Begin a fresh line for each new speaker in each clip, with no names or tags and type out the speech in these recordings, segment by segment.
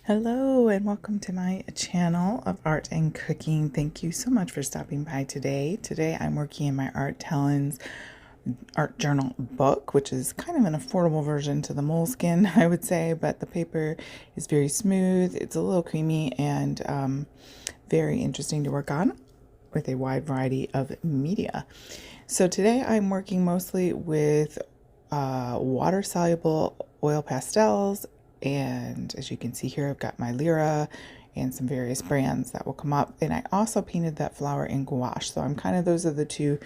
Hello and welcome to my channel of art and cooking. Thank you so much for stopping by today. Today I'm working in my Art Talens art journal book, which is kind of an affordable version to the moleskin, I would say, but the paper is very smooth. It's a little creamy and very interesting to work on with a wide variety of media. So today I'm working mostly with water-soluble oil pastels, and as you can see here, I've got my Lyra and some various brands that will come up. And I also painted that flower in gouache. So those are the two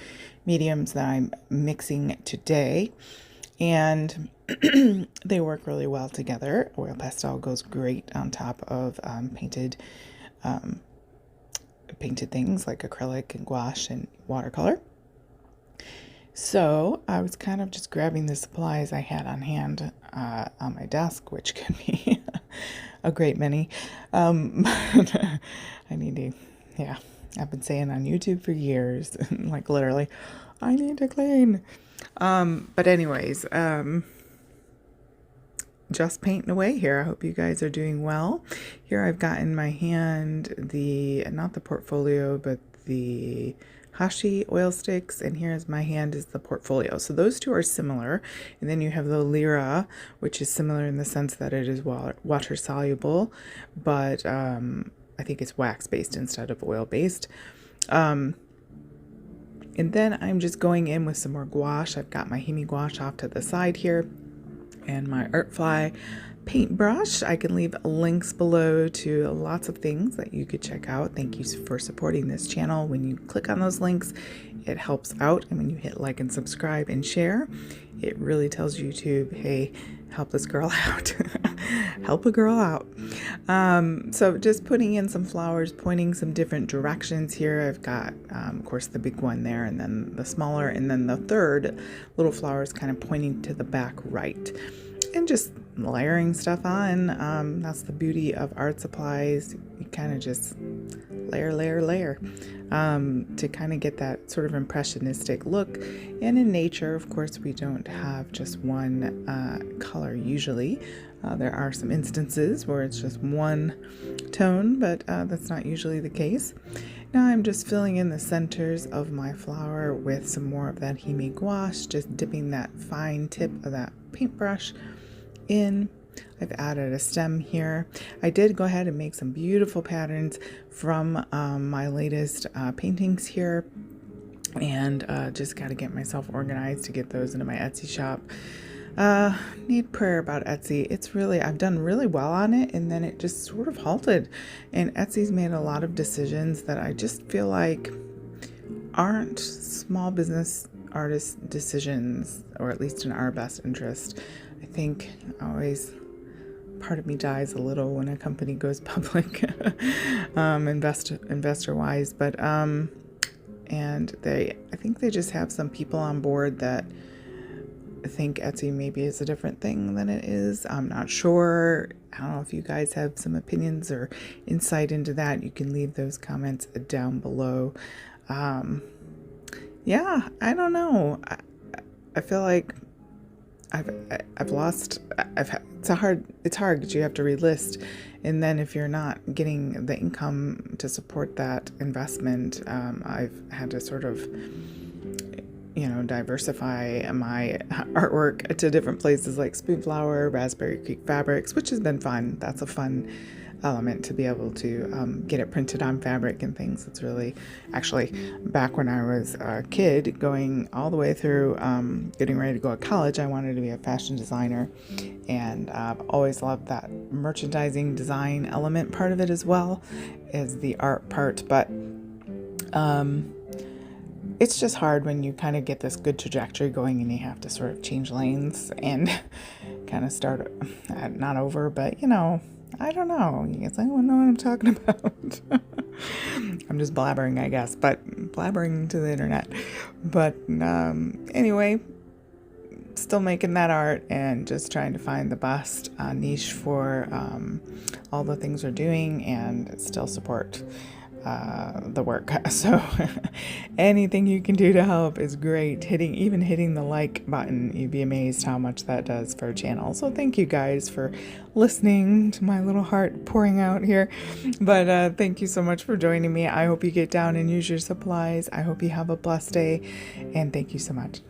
mediums that I'm mixing today. And they work really well together. Oil pastel goes great on top of painted things like acrylic and gouache and watercolor. So I was kind of just grabbing the supplies I had on hand on my desk, which could be a great many. I need to, yeah, I've been saying on YouTube for years, like literally, I need to clean. But anyways, just painting away here. I hope you guys are doing well. Here I've got in my hand not the portfolio, but the Hashi oil sticks, and here's my hand is the portfolio. So those two are similar. And then you have the Lyra, which is similar in the sense that it is water soluble, but I think it's wax based instead of oil based. And then I'm just going in with some more gouache. I've got my Himi gouache off to the side here and my Artfly paintbrush. I can leave links below to lots of things that you could check out. Thank you for supporting this channel. When you click on those links, it helps out. And when you hit like and subscribe and share, it really tells YouTube, hey, help this girl out. Help a girl out. So just putting in some flowers, pointing some different directions here. I've got, of course, the big one there, and then the smaller, and then the third little flower is kind of pointing to the back right. And just layering stuff on. That's the beauty of art supplies. You kind of just layer to kind of get that sort of impressionistic look. And in nature, of course, we don't have just one color usually. There are some instances where it's just one tone, but that's not usually the case. Now I'm just filling in the centers of my flower with some more of that Himi gouache, just dipping that fine tip of that paintbrush in. I've added a stem here. I did go ahead and make some beautiful patterns from my latest paintings here, and just got to get myself organized to get those into my Etsy shop. Need prayer about Etsy. It's really, I've done really well on it, and then it just sort of halted, and Etsy's made a lot of decisions that I just feel like aren't small business artist decisions, or at least in our best interest. I think always part of me dies a little when a company goes public, investor wise, but and I think they just have some people on board that think Etsy maybe is a different thing than it is. I'm not sure. I don't know if you guys have some opinions or insight into that. You can leave those comments down below. Yeah, I don't know. I feel like it's hard because you have to relist, and then if you're not getting the income to support that investment, I've had to sort of, diversify my artwork to different places like Spoonflower, Raspberry Creek Fabrics, which has been fun. That's a fun element to be able to get it printed on fabric and things. It's really, actually, back when I was a kid going all the way through getting ready to go to college, I wanted to be a fashion designer, and I've always loved that merchandising design element part of it as well as the art part. But it's just hard when you kind of get this good trajectory going and you have to sort of change lanes and kind of start not over, but I don't know. You guys don't know what I'm talking about. I'm just blabbering, I guess, but blabbering to the internet. But anyway, still making that art and just trying to find the best niche for all the things we're doing, and still support the work. So anything you can do to help is great. Even hitting the like button, you'd be amazed how much that does for a channel. So thank you guys for listening to my little heart pouring out here. But thank you so much for joining me. I hope you get down and use your supplies. I hope you have a blessed day, and thank you so much.